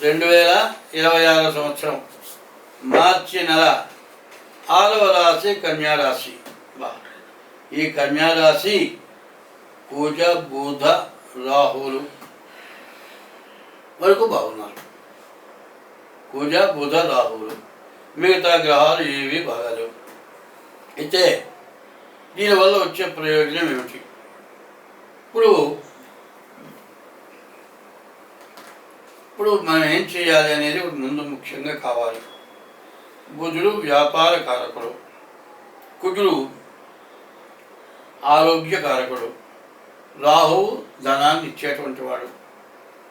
2026 సంవత్సరం మార్చి నెల 6వ రాశి కన్యారాశి. ఈ కన్యారాశి పూజ బుధ రాహులు వరకు బాగున్నారు. పూజ బుధ రాహులు, మిగతా గ్రహాలు ఏవి బాగాలేవు. అయితే దీనివల్ల వచ్చే ప్రయోజనం ఏమిటి? ఇప్పుడు మనం ఏం చేయాలి అనేది ముందు ముఖ్యంగా కావాలి. బుధుడు వ్యాపార కారకుడు, కుజుడు ఆరోగ్య కారకుడు, రాహువు ధనాన్ని ఇచ్చేటువంటి వాడు.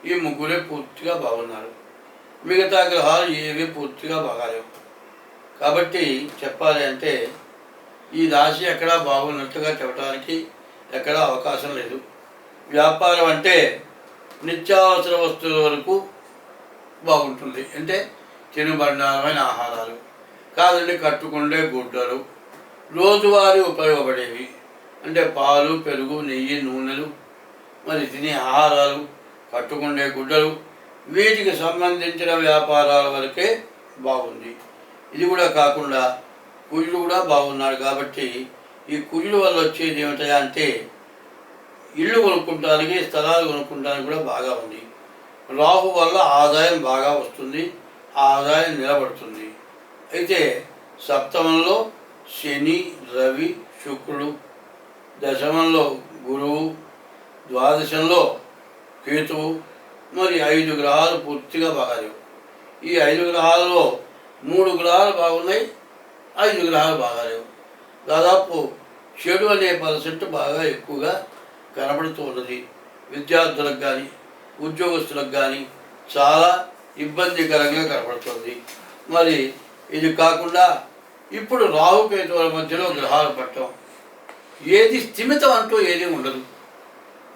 ఈ ముగ్గురే పూర్తిగా బాగున్నారు. మిగతా గ్రహాలు ఏవి పూర్తిగా బాగాలేవు. కాబట్టి చెప్పాలి అంటే ఈ రాశి ఎక్కడా బాగున్నట్టుగా చెప్పడానికి ఎక్కడా అవకాశం లేదు. వ్యాపారం అంటే నిత్యావసర వస్తువుల వరకు బాగుంటుంది. అంటే తినుబండారమైన ఆహారాలు కాదండి, కట్టుకుండే గుడ్డలు, రోజువారీ ఉపయోగపడేవి అంటే పాలు, పెరుగు, నెయ్యి, నూనెలు, మరి తినే ఆహారాలు, కట్టుకుండే గుడ్డలు, వీటికి సంబంధించిన వ్యాపారాల వరకే బాగుంది. ఇది కూడా కాకుండా కుజుడు కూడా బాగున్నాడు. కాబట్టి ఈ కుజుడు వల్ల వచ్చేది ఏమిటా అంటే ఇళ్ళు కొనుక్కుంటానికి, స్థలాలు కొనుక్కుంటానికి కూడా బాగా ఉంది. రాహు వల్ల ఆదాయం బాగా వస్తుంది, ఆదాయం నిలబడుతుంది. అయితే సప్తమంలో శని, రవి, శుక్రుడు, దశమంలో గురువు, ద్వాదశంలో కేతువు, మరి 5 గ్రహాలు పూర్తిగా బాగాలేవు. ఈ 5 గ్రహాలలో 3 గ్రహాలు బాగున్నాయి, 5 గ్రహాలు బాగాలేవు. దాదాపు చెడు అనే పర్సెంట్ బాగా ఎక్కువగా కనబడుతూ ఉన్నది. విద్యార్థులకు కానీ ఉద్యోగస్తులకు కానీ చాలా ఇబ్బందికరంగా కనబడుతుంది. మరి ఇది కాకుండా ఇప్పుడు రాహుకేతువుల మధ్యలో గ్రహాలు పట్టడం, ఏది స్థిమితం అంటూ ఏది ఉండదు.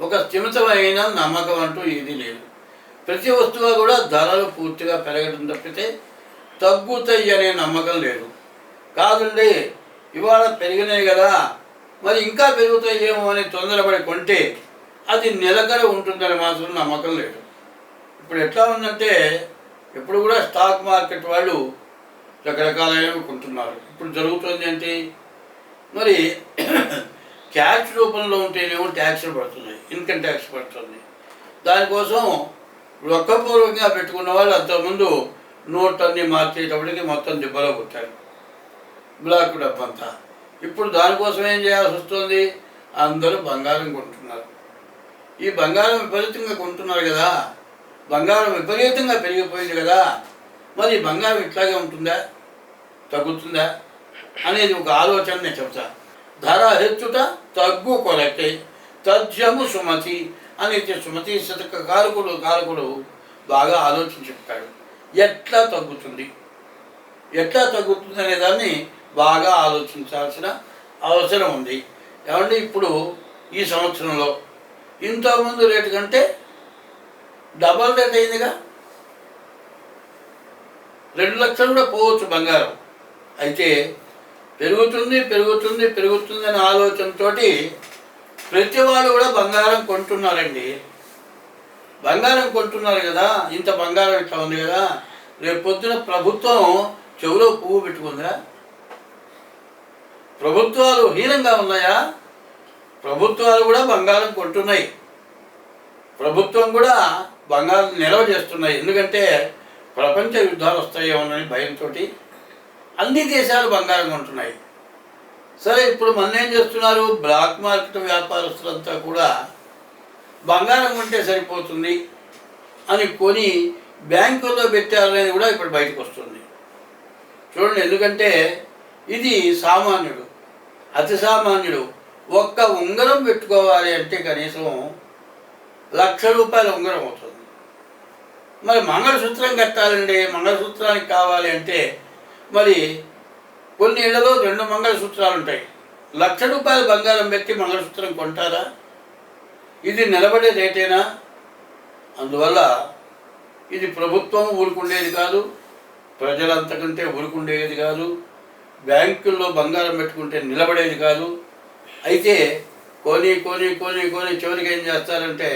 ఒక స్థిమితమైన నమ్మకం అంటూ ఏదీ లేదు. ప్రతి వస్తువు కూడా ధరలు పూర్తిగా పెరగడం తప్పితే తగ్గుతాయి అనే నమ్మకం లేదు. కాదండి ఇవాళ పెరిగినాయి కదా మరి ఇంకా పెరుగుతాయేమో అని తొందరపడి కొంటే అది నిలకడ ఉంటుందని మాత్రం నమ్మకం లేదు. ఇప్పుడు ఎట్లా ఉందంటే ఎప్పుడు కూడా స్టాక్ మార్కెట్ వాళ్ళు రకరకాలైనవి కొంటున్నారు. ఇప్పుడు జరుగుతుంది ఏంటి, మరి క్యాష్ రూపంలో ఉంటేనేమో ట్యాక్స్లు పడుతున్నాయి, ఇన్కమ్ ట్యాక్స్ పడుతుంది. దానికోసం రొక్కపూర్వకంగా పెట్టుకున్న వాళ్ళు అంతకుముందు నోట్ అన్నీ మార్చేటప్పటికి మొత్తం దిబ్బలో కొట్టారు, బ్లాక్ డబ్బంతా. ఇప్పుడు దానికోసం ఏం చేయాల్సి వస్తుంది, అందరూ బంగారం కొంటున్నారు. ఈ బంగారం విపరీతంగా కొంటున్నారు కదా, బంగారం విపరీతంగా పెరిగిపోయింది కదా, మరి బంగారం ఇట్లాగే ఉంటుందా, తగ్గుతుందా అనేది ఒక ఆలోచన నేను చెప్తా. ధర హెచ్చుట తగ్గు కొరకే తథ్యము సుమతి అనేది సుమతి శతక కారకుడు బాగా ఆలోచించి చెప్తాడు. ఎట్లా తగ్గుతుంది అనే దాన్ని బాగా ఆలోచించాల్సిన అవసరం ఉంది. ఏమంటే ఇప్పుడు ఈ సంవత్సరంలో ఇంతకుముందు రేటు కంటే డబల్ రేట్ అయిందిగా, 2 లక్షలు కూడా పోవచ్చు బంగారం. అయితే పెరుగుతుంది అనే ఆలోచనతో ప్రతి వాళ్ళు కూడా బంగారం కొంటున్నారండి. బంగారం కొంటున్నారు కదా, ఇంత బంగారం ఇట్లా ఉంది కదా, రేపు పొద్దున ప్రభుత్వం చెవులో పువ్వు పెట్టుకుందా? ప్రభుత్వాలు హీనంగా ఉన్నాయా? ప్రభుత్వాలు కూడా బంగారం కొంటున్నాయి, ప్రభుత్వం కూడా బంగారం నిల్వ చేస్తున్నాయి. ఎందుకంటే ప్రపంచ యుద్ధాలు వస్తాయేమోనని భయంతో అన్ని దేశాలు బంగారం కొంటున్నాయి. సరే ఇప్పుడు మన ఏం చేస్తున్నారు, బ్లాక్ మార్కెట్ వ్యాపారస్తులంతా కూడా బంగారం కొంటే సరిపోతుంది అని కొని బ్యాంకుల్లో పెట్టారనేది కూడా ఇప్పుడు బయటకు వస్తుంది. చూడండి, ఎందుకంటే ఇది సామాన్యుడు, అతి సామాన్యుడు ఒక్క ఉంగరం పెట్టుకోవాలి అంటే కనీసం ₹1,00,000 ఉంగరం అవుతుంది. మరి మంగళసూత్రం కట్టాలండి, మంగళసూత్రానికి కావాలి అంటే మరి కొన్ని ఇళ్లలో 2 మంగళసూత్రాలు ఉంటాయి. ₹1,00,000 బంగారం పెట్టి మంగళసూత్రం కొంటారా? ఇది నిలబడే రేటేనా? అందువల్ల ఇది ప్రభుత్వం ఊరుకుండేది కాదు, ప్రజలంతకంటే ఊరుకుండేది కాదు, బ్యాంకుల్లో బంగారం పెట్టుకుంటే నిలబడేది కాదు. అయితే కొని చివరికి ఏం చేస్తారంటే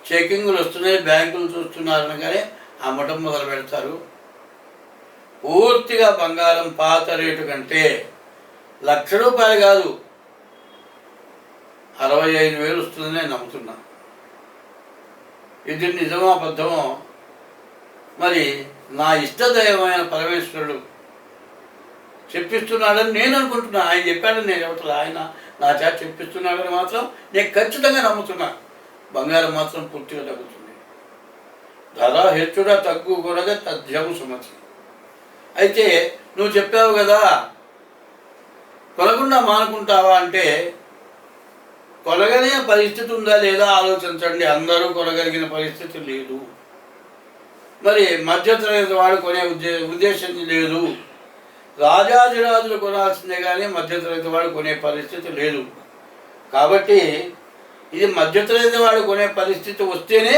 చెకింగ్లు వస్తున్నాయి, బ్యాంకులు చూస్తున్నారు అనగానే అమ్మటం మొదలు పెడతారు. పూర్తిగా బంగారం పాత రేటు కంటే ₹1,00,000 కాదు 65,000 వస్తుందని నేను నమ్ముతున్నా. ఇది నిజమో అబద్ధమో మరి నా ఇష్టదైవమైన పరమేశ్వరుడు చెప్పిస్తున్నాడని నేను అనుకుంటున్నాను. ఆయన చెప్పాడని నేను చెప్పట్లేదు, ఆయన నా చేత చెప్పిస్తున్నాడని మాత్రం నేను ఖచ్చితంగా నమ్ముతున్నా. బంగారం మాత్రం పూర్తిగా తగ్గుతుంది. ధర హెచ్చుడ తగ్గు కూడా తథ్యము సుమతి. అయితే నువ్వు చెప్పావు కదా కొనకుండా మానుకుంటావా అంటే, కొనగలిగిన పరిస్థితి ఉందా లేదా ఆలోచించండి. అందరూ కొనగలిగిన పరిస్థితి లేదు. మరి మధ్యతరగతి వాడు కొనే ఉద్దేశం లేదు. రాజాదిరాజులు కొనాల్సిందే కానీ మధ్యతరగతి వాడు కొనే పరిస్థితి లేదు. కాబట్టి ఇది మధ్యతరగతి వాడు కొనే పరిస్థితి వస్తేనే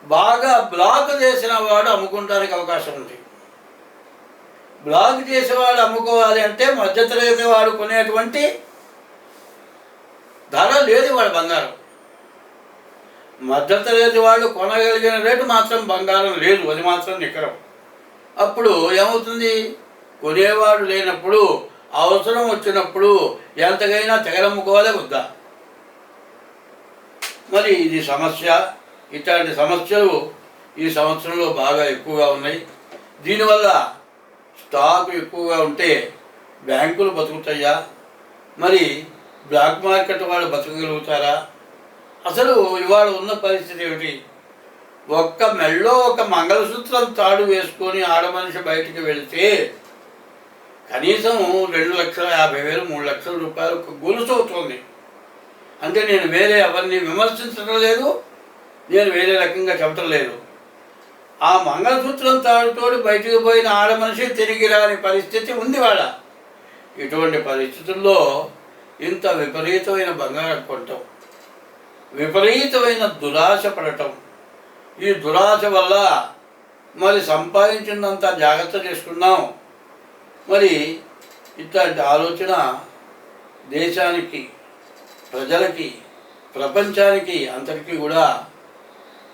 బాగా బ్లాక్ చేసిన వాడు అమ్ముకోవడానికి అవకాశం ఉంది. బ్లాక్ చేసేవాడు అమ్ముకోవాలి అంటే మధ్యతరగతి వాడు కొనేటువంటి ధర లేదు వాడు బంగారం. మధ్యతరగతి వాళ్ళు కొనగలిగిన రేటు మాత్రం బంగారం లేదు, అది మాత్రం నికరం. అప్పుడు ఏమవుతుంది, కొనేవాడు లేనప్పుడు అవసరం వచ్చినప్పుడు ఎంతకైనా తెగలమ్ముకోవాలి వద్దా. మరి ఇది సమస్య. ఇట్లాంటి సమస్యలు ఈ సంవత్సరంలో బాగా ఎక్కువగా ఉన్నాయి. దీనివల్ల స్టాక్ ఎక్కువగా ఉంటే బ్యాంకులు బతుకుతాయా, మరి బ్లాక్ మార్కెట్ వాళ్ళు బతకగలుగుతారా? అసలు ఇవాళ ఉన్న పరిస్థితి ఏమిటి? ఒక్క మెళ్ళో ఒక మంగళసూత్రం తాడు వేసుకొని ఆడమనిషి బయటికి వెళితే కనీసం 2,50,000 3 లక్షల రూపాయలు ఒక గొలుసు అవుతుంది. అంటే నేను వేరే ఎవరిని విమర్శించడం లేదు, నేను వేరే రకంగా చెప్పటం లేదు. ఆ మంగళసూత్రం తాడుతోడు బయటికి పోయిన ఆడమనిషి తిరిగి రాని పరిస్థితి ఉంది వాళ్ళ. ఇటువంటి పరిస్థితుల్లో ఇంత విపరీతమైన బంగారం కొనటం, విపరీతమైన దురాశ పడటం, ఈ దురాశ వల్ల మరి సంపాదించినంత జాగ్రత్త చేసుకున్నాం. మరి ఇట్లాంటి ఆలోచన దేశానికి, ప్రజలకి, ప్రపంచానికి అంతటికీ కూడా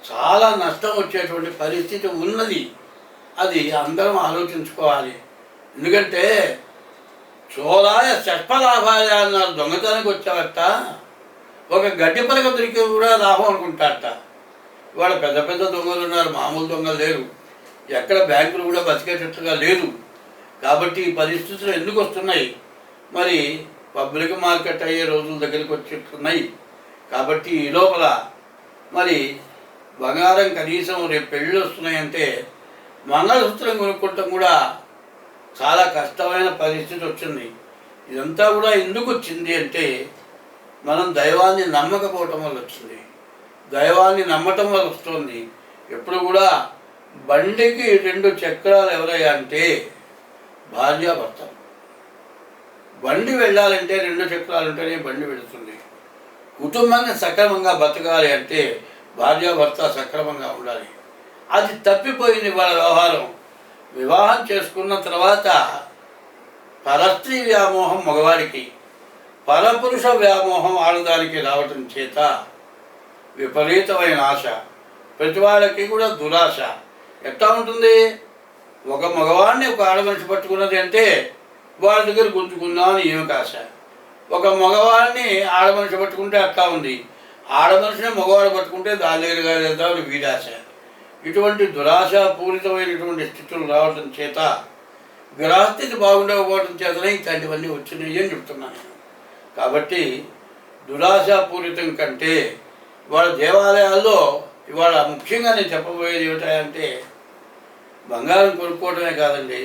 చాలా నష్టం వచ్చేటువంటి పరిస్థితి ఉన్నది. అది అందరం ఆలోచించుకోవాలి. ఎందుకంటే చోరాయ షష్పలాభాయ అన్నారు. దొంగతనానికి వచ్చావట ఒక గడ్డి పరక దొరికి కూడా లాభం అనుకుంటారట. ఇవాళ పెద్ద పెద్ద దొంగలు ఉన్నారు, మామూలు దొంగలు లేరు. ఎక్కడ బ్యాంకులు కూడా బతికేటట్టుగా లేదు. కాబట్టి ఈ పరిస్థితులు ఎందుకు వస్తున్నాయి? మరి పబ్లిక్ మార్కెట్ అయ్యే రోజుల దగ్గరికి వచ్చేట్టున్నాయి. కాబట్టి ఈ లోపల మరి బంగారం కనీసం రేపు పెళ్ళి వస్తున్నాయంటే మంగళసూత్రం కొనుక్కోవటం కూడా చాలా కష్టమైన పరిస్థితి వచ్చింది. ఇదంతా కూడా ఎందుకు వచ్చింది అంటే మనం దైవాన్ని నమ్మకపోవటం వల్ల వచ్చింది. దైవాన్ని నమ్మటం వల్ల వస్తుంది. ఎప్పుడు కూడా బండికి 2 చక్రాలు ఎవరయ్యా అంటే భార్యాభర్తలు. బండి వెళ్ళాలంటే 2 చక్రాలు ఉంటేనే బండి వెళుతుంది. కుటుంబాన్ని సక్రమంగా బతకాలి అంటే భార్యాభర్త సక్రమంగా ఉండాలి. అది తప్పిపోయింది వాళ్ళ వ్యవహారం. వివాహం చేసుకున్న తర్వాత పరస్త్రీ వ్యామోహం మగవాడికి, పరపురుష వ్యామోహం ఆడదానికి రావటం చేత విపరీతమైన ఆశ, ప్రతి వాళ్ళకి కూడా దురాశ. ఎట్లా ఉంటుంది? ఒక మగవాడిని ఒక ఆడమనిషి పట్టుకున్నది అంటే వాడి దగ్గర గుంజుకుందామని ఏమికి ఆశ. ఒక మగవాడిని ఆడమనిషి పట్టుకుంటే అట్లా ఉంది, ఆడమనిషిని మగవాడు పట్టుకుంటే దాని దగ్గరగా వెళ్దామని వీడాశ. ఇటువంటి దురాశాపూరితమైనటువంటి స్థితులు రావడం చేత, గ్రహస్థితి బాగుండకపోవడం చేతనే ఇట్లాంటివన్నీ వచ్చినాయి అని చెప్తున్నాను నేను. కాబట్టి దురాశాపూరితం కంటే ఇవాళ దేవాలయాల్లో ఇవాళ ముఖ్యంగా నేను చెప్పబోయేది ఏమిటంటే బంగారం కొనుక్కోవడమే కాదండి,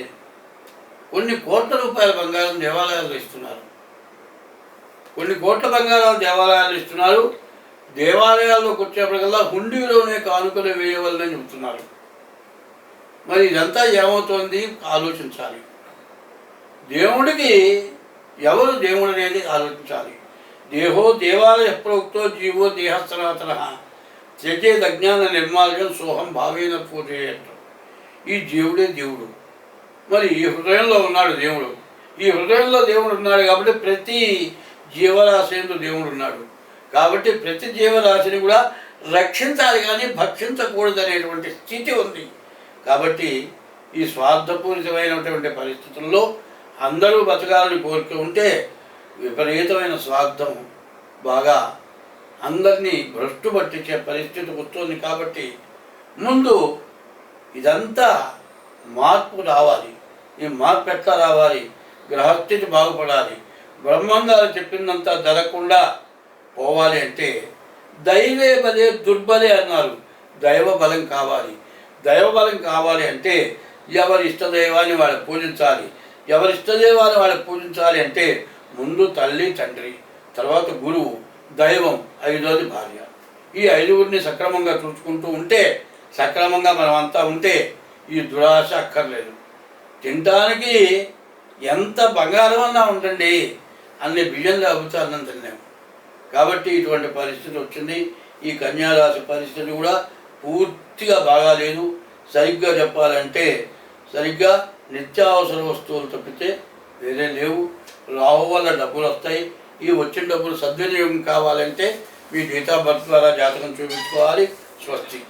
కొన్ని కోట్ల రూపాయల బంగారం దేవాలయాల్లో ఇస్తున్నారు. కొన్ని కోట్ల బంగారాలు దేవాలయాలు ఇస్తున్నారు. దేవాలయాల్లోకి వచ్చేప్పటికల్లా హుండీలోనే కానుకలు వేయవలనని చెబుతున్నారు. మరి ఇదంతా ఏమవుతోంది ఆలోచించాలి. దేవుడికి ఎవరు దేవుడు అనేది ఆలోచించాలి. దేహో దేవాలయ ప్రోక్తో జీవో దేహ సనాతన త్యజేద్ అజ్ఞాన నిర్మాల్యం సోహం భావేన పూజేయట. ఈ జీవుడే దేవుడు. మరి ఈ హృదయంలో ఉన్నాడు దేవుడు. ఈ హృదయంలో దేవుడు ఉన్నాడు కాబట్టి ప్రతి జీవరాశి యందు దేవుడు ఉన్నాడు. కాబట్టి ప్రతి జీవరాశిని కూడా రక్షించాలి కానీ భక్షించకూడదనేటువంటి స్థితి ఉంది. కాబట్టి ఈ స్వార్థపూరితమైనటువంటి పరిస్థితుల్లో అందరూ బతకాలని కోరుతూ ఉంటే విపరీతమైన స్వార్థం బాగా అందరినీ భ్రష్టు పట్టించే పరిస్థితి వస్తుంది. కాబట్టి ముందు ఇదంతా మార్పు రావాలి. ఈ మార్పు ఎట్లా రావాలి? గ్రహస్థితి బాగుపడాలి, బ్రహ్మంగారు చెప్పిందంతా జరగకుండా పోవాలి అంటే దైవే బలే దుర్బలే అన్నారు. దైవ బలం కావాలి. దైవ బలం కావాలి అంటే ఎవరి ఇష్టదైవాన్ని వాళ్ళు పూజించాలి. ఎవరి ఇష్టదైవాన్ని వాళ్ళు పూజించాలి అంటే ముందు తల్లి, తండ్రి, తర్వాత గురువు, దైవం, ఐదోది భార్య. ఈ ఐదుగురిని సక్రమంగా చూసుకుంటూ ఉంటే, సక్రమంగా మనం అంతా ఉంటే ఈ దురాశ అక్కర్లేదు. తినటానికి ఎంత బంగారం అన్నా ఉండండి, అన్ని బియ్యంలో అభిచారణం తిన్నాము. కాబట్టి ఇటువంటి పరిస్థితి వచ్చింది. ఈ కన్యారాశి పరిస్థితి కూడా పూర్తిగా బాగాలేదు. సరిగ్గా చెప్పాలంటే సరిగ్గా నిత్యావసర వస్తువులు తప్పితే వేరే లేవు. రాహు వల్ల డబ్బులు వస్తాయి. ఈ వచ్చిన డబ్బులు సద్వినియోగం కావాలంటే మీ డేట్ ఆఫ్ బర్త్ ద్వారా జాతకం చూపించుకోవాలి. స్వస్తి.